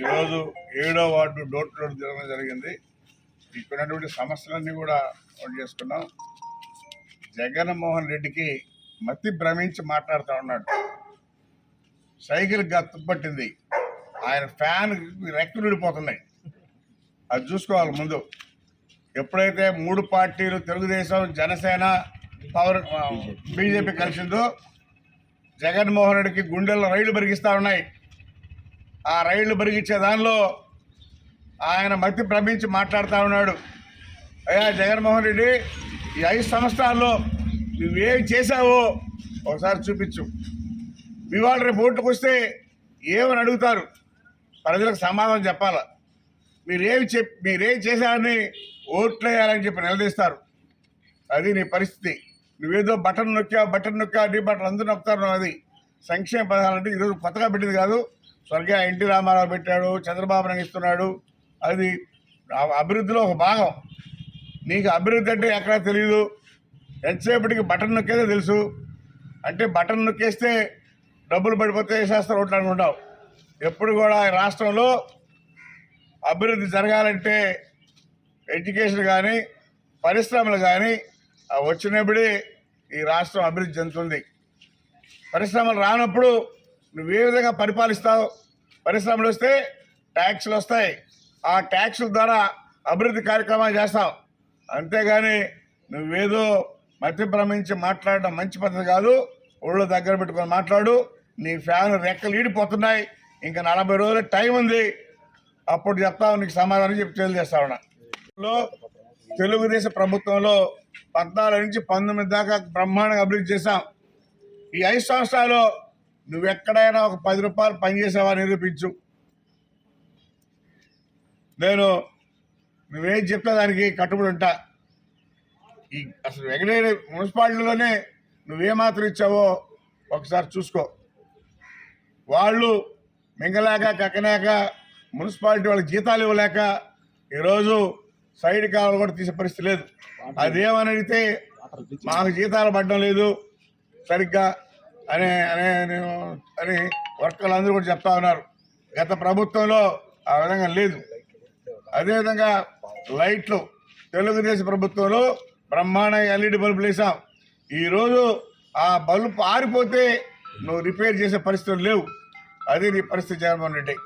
ఈరోజు 7వ ward door to door జరగడం జరిగింది. ఇక్కడ సమస్యలన్నీ కూడా నోట్ చేసుకున్నాం. జగన్మోహన్ రెడ్డికి మతి భ్రమించి మాట్లాడుతూ ఉన్నాడు. సైకిల్ తుప్పట్టింది, ఆయన ఫ్యాన్ రెక్కలు విడిపోతున్నాయి. అది చూసుకోవాలి ముందు. ఎప్పుడైతే 3 పార్టీలు తెలుగుదేశం, జనసేన, బీజేపీ కలిసిందో జగన్మోహన్ రెడ్డికి గుండెల్లో రైళ్లు బరిగిస్తూ ఉన్నాయి. ఆ రైళ్లు బరిగించే దానిలో ఆయన మతి భ్రమించి మాట్లాడుతూ ఉన్నాడు. అయ్యా జగన్మోహన్ రెడ్డి, ఈ 5 సంవత్సరాల్లో నువ్వేం చేశావో ఒకసారి చూపించు. మీ వాళ్ళు రేపు ఓట్లకు వస్తే ఏమని అడుగుతారు? ప్రజలకు సమాధానం చెప్పాలా. మీరేం చేశారని ఓట్లు వేయాలని చెప్పి నిలదీస్తారు. అది నీ పరిస్థితి. నువ్వేదో బటన్ నొక్కా నీ బటన్ అందరూ నొక్కుతారు. అది సంక్షేమ పథకాలు అంటే ఈరోజు కొత్తగా పెట్టింది కాదు. స్వర్గీయ ఎన్టీ రామారావు పెట్టాడు, చంద్రబాబు నాయుడు ఇస్తున్నాడు. అది అభివృద్ధిలో ఒక భాగం. నీకు అభివృద్ధి అంటే ఎక్కడా తెలియదు. ఎంతసేపటికి బటన్ నొక్కేదే తెలుసు. అంటే బటన్ నొక్కేస్తే డబ్బులు పడిపోతే వేసేస్తారు ఓట్లు అనుకుంటావు. ఎప్పుడు కూడా ఈ రాష్ట్రంలో అభివృద్ధి జరగాలంటే ఎడ్యుకేషన్ కానీ, పరిశ్రమలు కానీ వచ్చినప్పుడే ఈ రాష్ట్రం అభివృద్ధి చెందుతుంది. పరిశ్రమలు రానప్పుడు నువ్వే విధంగా పరిపాలిస్తావు? పరిశ్రమలు వస్తే ట్యాక్సులు వస్తాయి. ఆ ట్యాక్సుల ద్వారా అభివృద్ధి కార్యక్రమాలు చేస్తావు. అంతేగాని నువ్వేదో మతి భ్రమించి మాట్లాడడం మంచి పద్ధతి కాదు. ఒళ్ళు దగ్గర పెట్టుకొని మాట్లాడు. నీ ఫ్యాన్ రెక్కలు ఈడిపోతున్నాయి. ఇంకా 40 రోజుల టైం ఉంది. అప్పుడు చెప్తావు, నీకు సమాధానం చెప్పి తెలియజేస్తా ఉన్నా. తెలుగుదేశం ప్రభుత్వంలో 14 నుంచి 19 దాకా బ్రహ్మాండంగా అభివృద్ధి చేశాం. ఈ 5 సంవత్సరాలు నువ్వెక్కడైనా ఒక 10 రూపాయలు పనిచేసావా నిరూపించు. నేను నువ్వేం చెప్తా దానికి కట్టుబడి ఉంటా. అసలు వెంకటగిరి మున్సిపాలిటీలోనే నువ్వేమాత్రం ఇచ్చావో ఒకసారి చూసుకో. వాళ్ళు మింగలేక కక్కలేక మున్సిపాలిటీ వాళ్ళకి జీతాలు ఇవ్వలేక ఈరోజు సైడ్ కావాలి కూడా తీసే పరిస్థితి లేదు. అదేమని అడిగితే మాకు జీతాలు పడడం లేదు సరిగ్గా అని వర్కర్లు అందరూ కూడా చెప్తా ఉన్నారు. గత ప్రభుత్వంలో ఆ విధంగా లేదు. అదేవిధంగా లైట్లు తెలుగుదేశం ప్రభుత్వంలో బ్రహ్మాండంగా LED బల్బులు వేసాం. ఈరోజు ఆ బల్బు ఆరిపోతే నువ్వు రిపేర్ చేసే పరిస్థితులు లేవు. అది నీ పరిస్థితి జగన్మోహన్ రెడ్డి.